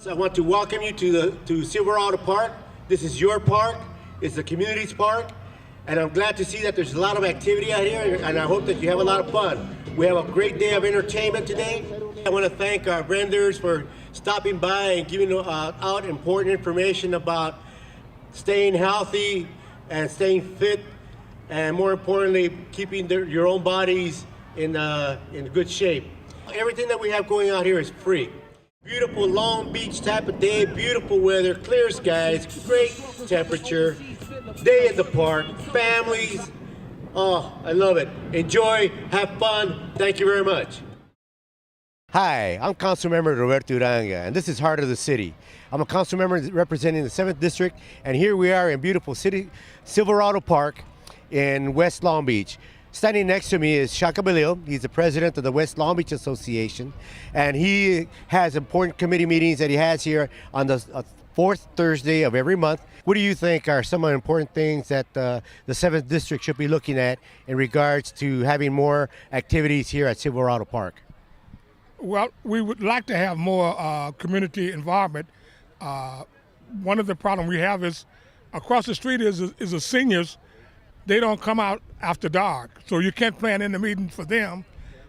So I want to welcome you to Silverado Park. This is your park. It's the community's park. And I'm glad to see that there's a lot of activity out here, and I hope that you have a lot of fun. We have a great day of entertainment today. I want to thank our vendors for stopping by and giving out important information about staying healthy and staying fit, and more importantly, keeping your own bodies in good shape. Everything that we have going on here is free. Beautiful Long Beach type of day, beautiful weather, clear skies, great temperature, day in the park, families. Oh, I love it. Enjoy, have fun. Thank you very much. Hi, I'm Councilmember Roberto Uranga, and this is Heart of the City. I'm a council member representing the 7th District, and here we are in beautiful city, Silverado Park in West Long Beach. Standing next to me is Shaka Balil. He's the president of the West Long Beach Association, and he has important committee meetings that he has here on the fourth Thursday of every month. What do you think are some of the important things that the 7th District should be looking at in regards to having more activities here at Silverado Park? Well, we would like to have more community involvement. One of the problems we have is across the street is the seniors. They don't come out after dark, so you can't plan in the meeting for them.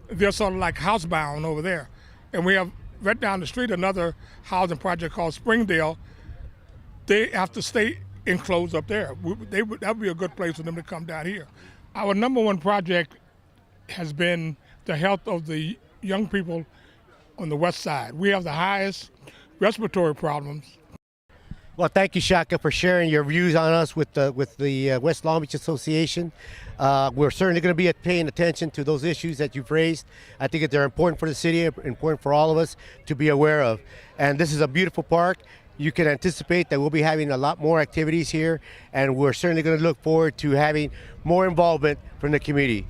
They're sort of like housebound over there. And we have right down the street another housing project called Springdale. They have to stay enclosed up there. That would be a good place for them to come down here. Our number one project has been the health of the young people on the west side. We have the highest respiratory problems. Well, thank you, Shaka, for sharing your views on us with the West Long Beach Association. We're certainly going to be paying attention to those issues that you've raised. I think that they're important for the city, important for all of us to be aware of. And this is a beautiful park. You can anticipate that we'll be having a lot more activities here, and we're certainly going to look forward to having more involvement from the community.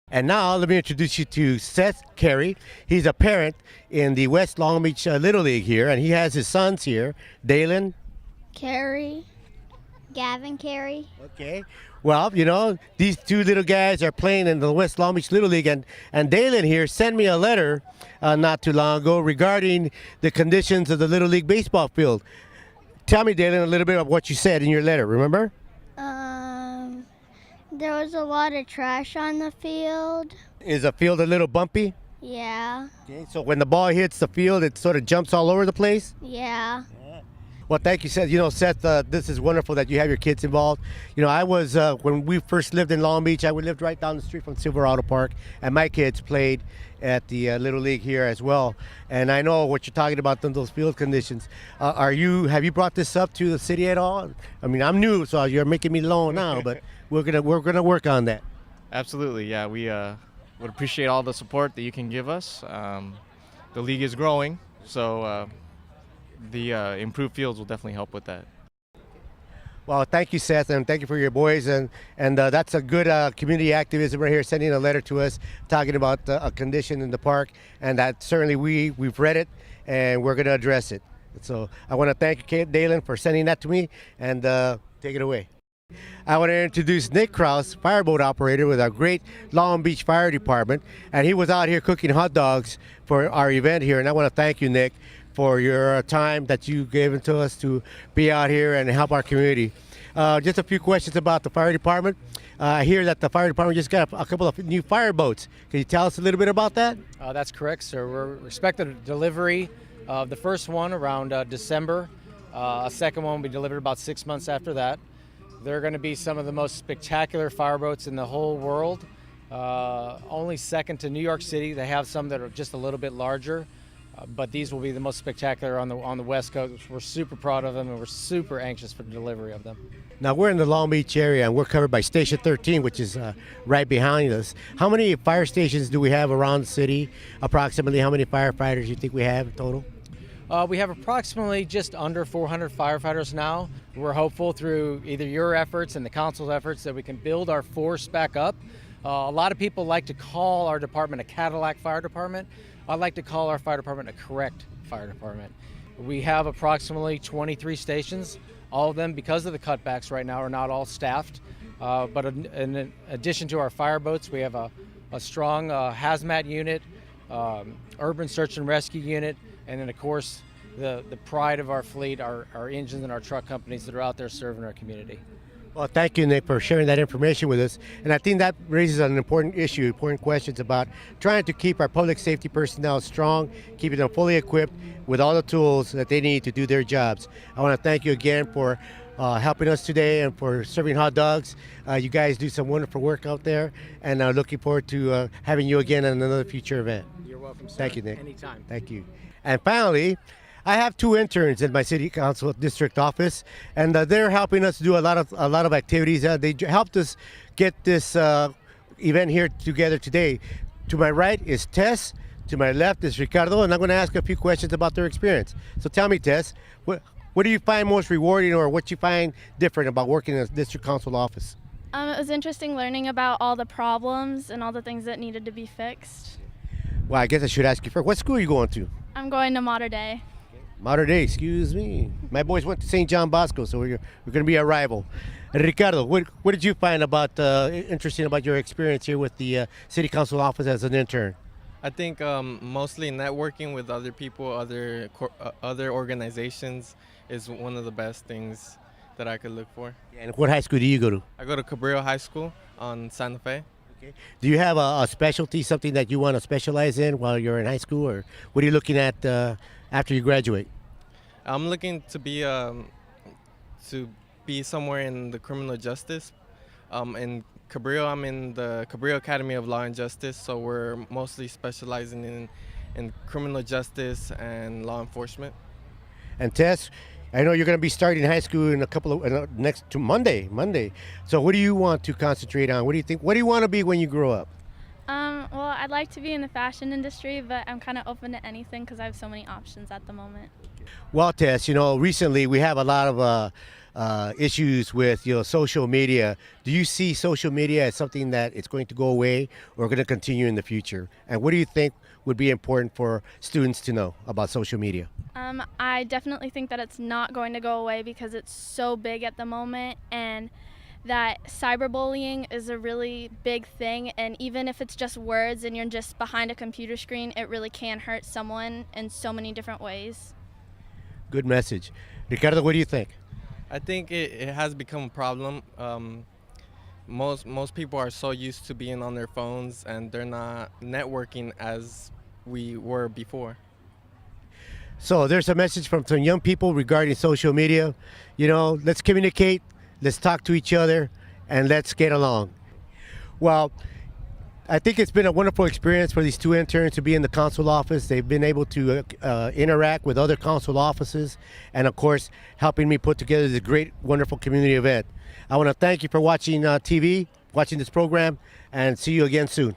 And now let me introduce you to Seth Carey. He's a parent in the West Long Beach Little League here, and he has his sons here, Dalen. Carey, Gavin Carey. Okay. Well, you know, these two little guys are playing in the West Long Beach Little League, and Dalen here sent me a letter not too long ago regarding the conditions of the Little League baseball field. Tell me, Dalen, a little bit of what you said in your letter, remember? There was a lot of trash on the field. Is the field a little bumpy? Yeah. Okay, so when the ball hits the field, it sort of jumps all over the place? Yeah. Well, thank you, Seth. You know, Seth, this is wonderful that you have your kids involved. You know, I was, when we first lived in Long Beach, I lived right down the street from Silverado Park, and my kids played at the Little League here as well. And I know what you're talking about, those field conditions. Have you brought this up to the city at all? I mean, I'm new, so you're making me low now, but we're gonna work on that. Absolutely, yeah. We would appreciate all the support that you can give us. The league is growing, so the improved fields will definitely help with that. Well, thank you, Seth, and thank you for your boys, and that's a good community activism right here, sending a letter to us talking about a condition in the park, and that certainly we've read it and we're going to address it. So I want to thank you, Dalen, for sending that to me, and take it away. I want to introduce Nick Krause, fireboat operator with our great Long Beach Fire Department, and he was out here cooking hot dogs for our event here, and I want to thank you, Nick, for your time that you gave to us to be out here and help our community. Just a few questions about the fire department. I hear that the fire department just got a couple of new fireboats. Can you tell us a little bit about that? That's correct, sir. We're expecting a delivery of the first one around December. A second one will be delivered about 6 months after that. They're going to be some of the most spectacular fireboats in the whole world. Only second to New York City. They have some that are just a little bit larger. But these will be the most spectacular on the West Coast. We're super proud of them, and we're super anxious for the delivery of them. Now, we're in the Long Beach area, and we're covered by Station 13, which is right behind us. How many fire stations do we have around the city? Approximately how many firefighters do you think we have in total? We have approximately just under 400 firefighters now. We're hopeful through either your efforts and the council's efforts that we can build our force back up. A lot of people like to call our department a Cadillac fire department. I'd like to call our fire department a correct fire department. We have approximately 23 stations. All of them, because of the cutbacks right now, are not all staffed. But in addition to our fireboats, we have a strong hazmat unit, urban search and rescue unit, and then of course the pride of our fleet, our engines and our truck companies that are out there serving our community. Well, thank you, Nick, for sharing that information with us. And I think that raises an important issue, important questions about trying to keep our public safety personnel strong, keeping them fully equipped with all the tools that they need to do their jobs. I want to thank you again for helping us today and for serving hot dogs. You guys do some wonderful work out there, and looking forward to having you again at another future event. You're welcome, sir. Thank you, Nick. Anytime. Thank you. And finally, I have two interns in my city council district office, and they're helping us do a lot of activities. They helped us get this event here together today. To my right is Tess. To my left is Ricardo, and I'm going to ask a few questions about their experience. So tell me, Tess, what do you find most rewarding, or what you find different about working in a district council office? It was interesting learning about all the problems and all the things that needed to be fixed. Well, I guess I should ask you first. What school are you going to? I'm going to Mater Dei. Mater Dei, excuse me. My boys went to St. John Bosco, so we're going to be a rival. Ricardo, what did you find about interesting about your experience here with the city council office as an intern? I think mostly networking with other people, other organizations is one of the best things that I could look for. And what high school do you go to? I go to Cabrillo High School on Santa Fe. Okay. Do you have a specialty, something that you want to specialize in while you're in high school, or what are you looking at after you graduate? I'm looking to be somewhere in the criminal justice. In Cabrillo, I'm in the Cabrillo Academy of Law and Justice, so we're mostly specializing in criminal justice and law enforcement. And Tess, I know you're going to be starting high school in a couple of next to Monday. So what do you want to concentrate on? What do you think? What do you want to be when you grow up? Well, I'd like to be in the fashion industry, but I'm kind of open to anything because I have so many options at the moment. Well, Tess, recently we have a lot of issues with social media. Do you see social media as something that it's going to go away or going to continue in the future? And what do you think would be important for students to know about social media? I definitely think that it's not going to go away because it's so big at the moment, and that cyberbullying is a really big thing, and even if it's just words and you're just behind a computer screen, it really can hurt someone in so many different ways. Good message. Ricardo, what do you think? I think it has become a problem. Most people are so used to being on their phones, and they're not networking as we were before. So there's a message from some young people regarding social media. Let's communicate, let's talk to each other, and let's get along. Well, I think it's been a wonderful experience for these two interns to be in the council office. They've been able to interact with other council offices, and of course, helping me put together this great, wonderful community event. I want to thank you for watching TV, watching this program, and see you again soon.